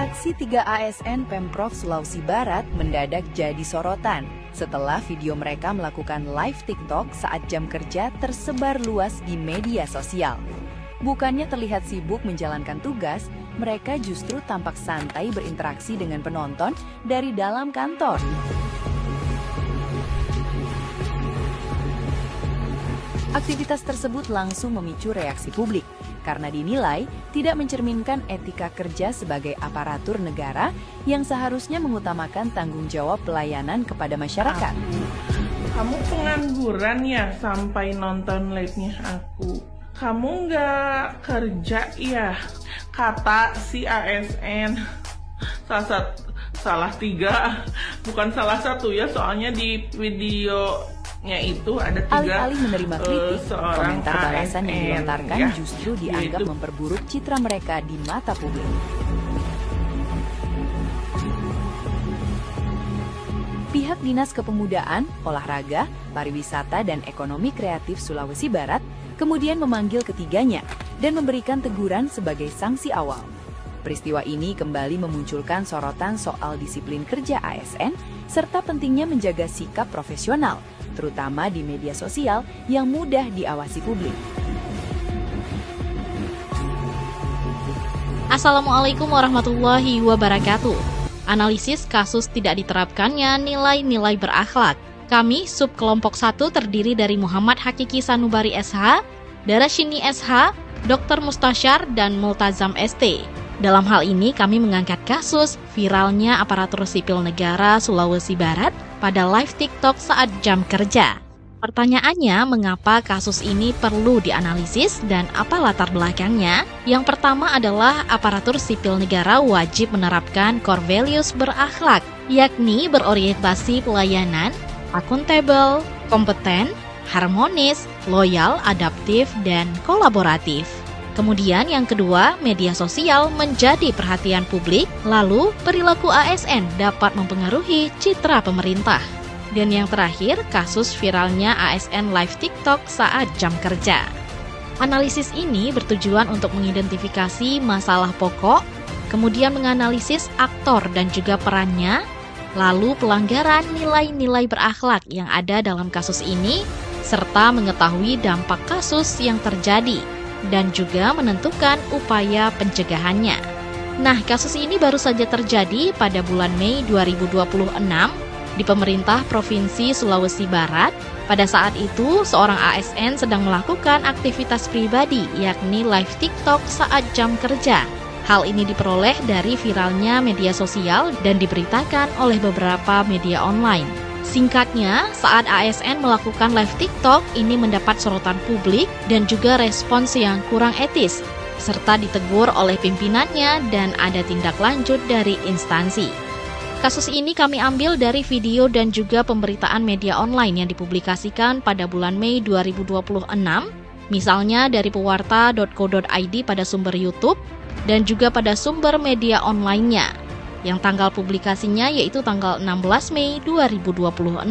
Aksi 3 ASN Pemprov Sulawesi Barat mendadak jadi sorotan setelah video mereka melakukan live TikTok saat jam kerja tersebar luas di media sosial. Bukannya terlihat sibuk menjalankan tugas, mereka justru tampak santai berinteraksi dengan penonton dari dalam kantor. Aktivitas tersebut langsung memicu reaksi publik karena dinilai tidak mencerminkan etika kerja sebagai aparatur negara yang seharusnya mengutamakan tanggung jawab pelayanan kepada masyarakat. Kamu pengangguran ya sampai nonton live-nya aku? Kamu nggak kerja ya? Kata si ASN. Salah tiga, bukan salah satu ya, soalnya di videonya itu ada tiga. Alih-alih menerima kritik, komentar balasan yang dilontarkan ya, justru dianggap memperburuk citra mereka di mata publik. Pihak Dinas Kepemudaan, Olahraga, Pariwisata, dan Ekonomi Kreatif Sulawesi Barat kemudian memanggil ketiganya dan memberikan teguran sebagai sanksi awal. Peristiwa ini kembali memunculkan sorotan soal disiplin kerja ASN serta pentingnya menjaga sikap profesional, terutama di media sosial yang mudah diawasi publik. Assalamualaikum warahmatullahi wabarakatuh. Analisis kasus tidak diterapkannya nilai-nilai berakhlak. Kami, sub kelompok 1 terdiri dari Muhammad Hakiki Sanubari SH, Darashini SH, Dr. Mustasyar, dan Multazam ST. Dalam hal ini kami mengangkat kasus viralnya aparatur sipil negara Sulawesi Barat pada live TikTok saat jam kerja. Pertanyaannya, mengapa kasus ini perlu dianalisis dan apa latar belakangnya? Yang pertama adalah aparatur sipil negara wajib menerapkan core values berakhlak, yakni berorientasi pelayanan, akuntabel, kompeten, harmonis, loyal, adaptif, dan kolaboratif. Kemudian yang kedua, media sosial menjadi perhatian publik, lalu perilaku ASN dapat mempengaruhi citra pemerintah. Dan yang terakhir, kasus viralnya ASN live TikTok saat jam kerja. Analisis ini bertujuan untuk mengidentifikasi masalah pokok, kemudian menganalisis aktor dan juga perannya, lalu pelanggaran nilai-nilai berakhlak yang ada dalam kasus ini, serta mengetahui dampak kasus yang terjadi, dan juga menentukan upaya pencegahannya. Nah, kasus ini baru saja terjadi pada bulan Mei 2026 di pemerintah Provinsi Sulawesi Barat. Pada saat itu, seorang ASN sedang melakukan aktivitas pribadi, yakni live TikTok saat jam kerja. Hal ini diperoleh dari viralnya media sosial dan diberitakan oleh beberapa media online. Singkatnya, saat ASN melakukan live TikTok, ini mendapat sorotan publik dan juga respons yang kurang etis, serta ditegur oleh pimpinannya dan ada tindak lanjut dari instansi. Kasus ini kami ambil dari video dan juga pemberitaan media online yang dipublikasikan pada bulan Mei 2026, misalnya dari pewarta.co.id pada sumber YouTube dan juga pada sumber media online-nya, yang tanggal publikasinya yaitu tanggal 16 Mei 2026.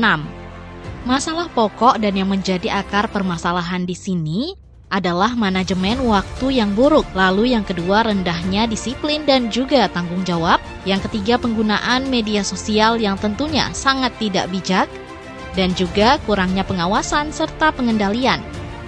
Masalah pokok dan yang menjadi akar permasalahan di sini adalah manajemen waktu yang buruk, lalu yang kedua rendahnya disiplin dan juga tanggung jawab, yang ketiga penggunaan media sosial yang tentunya sangat tidak bijak, dan juga kurangnya pengawasan serta pengendalian,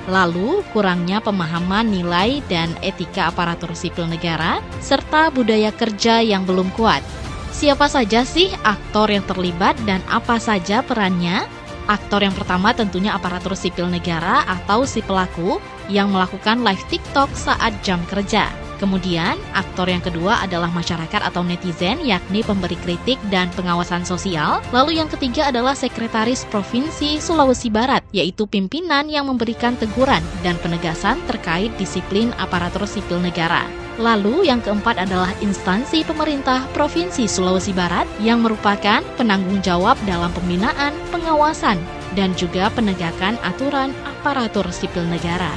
lalu kurangnya pemahaman nilai dan etika aparatur sipil negara, serta budaya kerja yang belum kuat. Siapa saja sih aktor yang terlibat dan apa saja perannya? Aktor yang pertama tentunya aparatur sipil negara atau si pelaku yang melakukan live TikTok saat jam kerja. Kemudian, aktor yang kedua adalah masyarakat atau netizen, yakni pemberi kritik dan pengawasan sosial. Lalu yang ketiga adalah Sekretaris Provinsi Sulawesi Barat, yaitu pimpinan yang memberikan teguran dan penegasan terkait disiplin aparatur sipil negara. Lalu yang keempat adalah instansi pemerintah Provinsi Sulawesi Barat yang merupakan penanggung jawab dalam pembinaan, pengawasan, dan juga penegakan aturan aparatur sipil negara.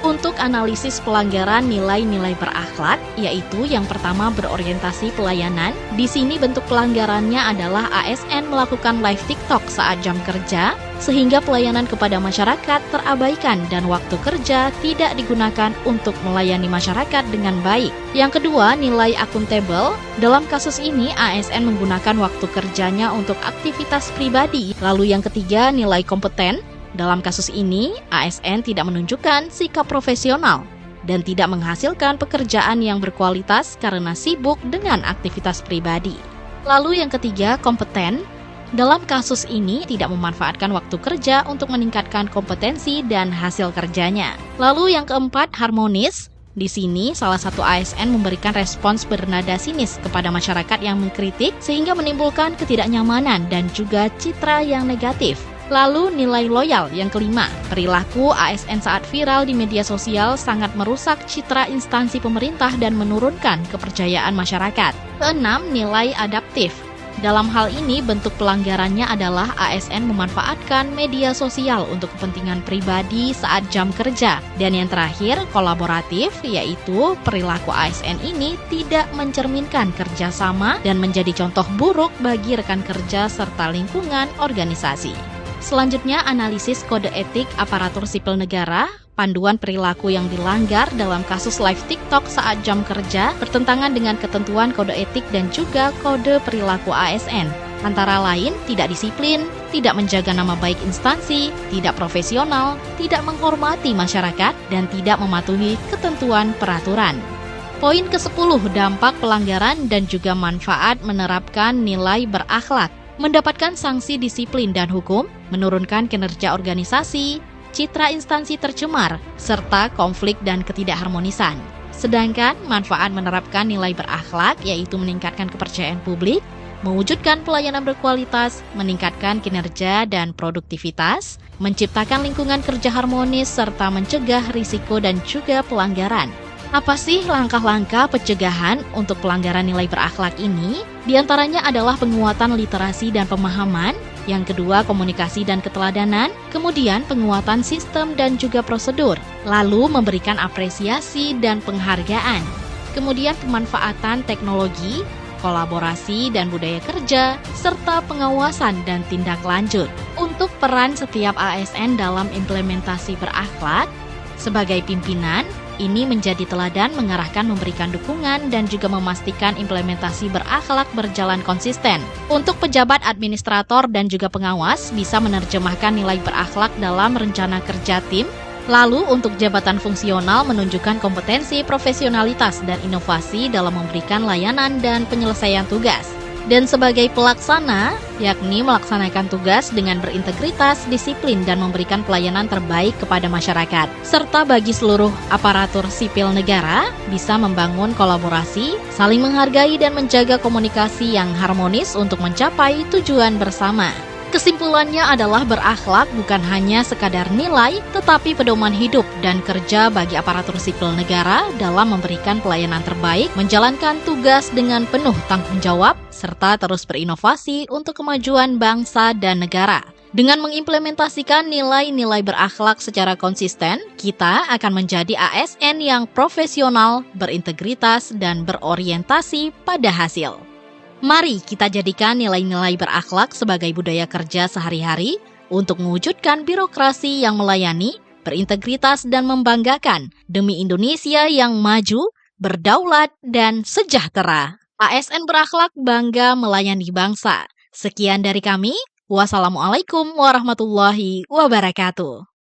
Untuk analisis pelanggaran nilai-nilai berakhlak, yaitu yang pertama berorientasi pelayanan. Di sini bentuk pelanggarannya adalah ASN melakukan live TikTok saat jam kerja, sehingga pelayanan kepada masyarakat terabaikan dan waktu kerja tidak digunakan untuk melayani masyarakat dengan baik. Yang kedua, nilai akuntabel. Dalam kasus ini, ASN menggunakan waktu kerjanya untuk aktivitas pribadi. Lalu yang ketiga, nilai kompeten. Dalam kasus ini, ASN tidak menunjukkan sikap profesional dan tidak menghasilkan pekerjaan yang berkualitas karena sibuk dengan aktivitas pribadi. Lalu yang ketiga, kompeten. Dalam kasus ini tidak memanfaatkan waktu kerja untuk meningkatkan kompetensi dan hasil kerjanya. Lalu yang keempat, harmonis. Di sini salah satu ASN memberikan respons bernada sinis kepada masyarakat yang mengkritik sehingga menimbulkan ketidaknyamanan dan juga citra yang negatif. Lalu nilai loyal yang kelima, perilaku ASN saat viral di media sosial sangat merusak citra instansi pemerintah dan menurunkan kepercayaan masyarakat. Keenam, nilai adaptif. Dalam hal ini bentuk pelanggarannya adalah ASN memanfaatkan media sosial untuk kepentingan pribadi saat jam kerja. Dan yang terakhir, kolaboratif, yaitu perilaku ASN ini tidak mencerminkan kerjasama dan menjadi contoh buruk bagi rekan kerja serta lingkungan organisasi. Selanjutnya, analisis kode etik aparatur sipil negara, panduan perilaku yang dilanggar dalam kasus live TikTok saat jam kerja bertentangan dengan ketentuan kode etik dan juga kode perilaku ASN. Antara lain, tidak disiplin, tidak menjaga nama baik instansi, tidak profesional, tidak menghormati masyarakat, dan tidak mematuhi ketentuan peraturan. Poin ke-10, dampak pelanggaran dan juga manfaat menerapkan nilai berakhlak. Mendapatkan sanksi disiplin dan hukum, menurunkan kinerja organisasi, citra instansi tercemar, serta konflik dan ketidakharmonisan. Sedangkan manfaat menerapkan nilai berakhlak yaitu meningkatkan kepercayaan publik, mewujudkan pelayanan berkualitas, meningkatkan kinerja dan produktivitas, menciptakan lingkungan kerja harmonis, serta mencegah risiko dan juga pelanggaran. Apa sih langkah-langkah pencegahan untuk pelanggaran nilai berakhlak ini? Di antaranya adalah penguatan literasi dan pemahaman, yang kedua komunikasi dan keteladanan, kemudian penguatan sistem dan juga prosedur, lalu memberikan apresiasi dan penghargaan, kemudian pemanfaatan teknologi, kolaborasi dan budaya kerja, serta pengawasan dan tindak lanjut. Untuk peran setiap ASN dalam implementasi berakhlak, sebagai pimpinan, ini menjadi teladan mengarahkan memberikan dukungan dan juga memastikan implementasi berakhlak berjalan konsisten. Untuk pejabat administrator dan juga pengawas bisa menerjemahkan nilai berakhlak dalam rencana kerja tim. Lalu untuk jabatan fungsional menunjukkan kompetensi, profesionalitas, dan inovasi dalam memberikan layanan dan penyelesaian tugas. Dan sebagai pelaksana, yakni melaksanakan tugas dengan berintegritas, disiplin, dan memberikan pelayanan terbaik kepada masyarakat. Serta bagi seluruh aparatur sipil negara, bisa membangun kolaborasi, saling menghargai, dan menjaga komunikasi yang harmonis untuk mencapai tujuan bersama. Kesimpulannya adalah berakhlak bukan hanya sekadar nilai, tetapi pedoman hidup dan kerja bagi aparatur sipil negara dalam memberikan pelayanan terbaik, menjalankan tugas dengan penuh tanggung jawab, serta terus berinovasi untuk kemajuan bangsa dan negara. Dengan mengimplementasikan nilai-nilai berakhlak secara konsisten, kita akan menjadi ASN yang profesional, berintegritas, dan berorientasi pada hasil. Mari kita jadikan nilai-nilai berakhlak sebagai budaya kerja sehari-hari untuk mewujudkan birokrasi yang melayani, berintegritas dan membanggakan demi Indonesia yang maju, berdaulat dan sejahtera. ASN berakhlak bangga melayani bangsa. Sekian dari kami. Wassalamualaikum warahmatullahi wabarakatuh.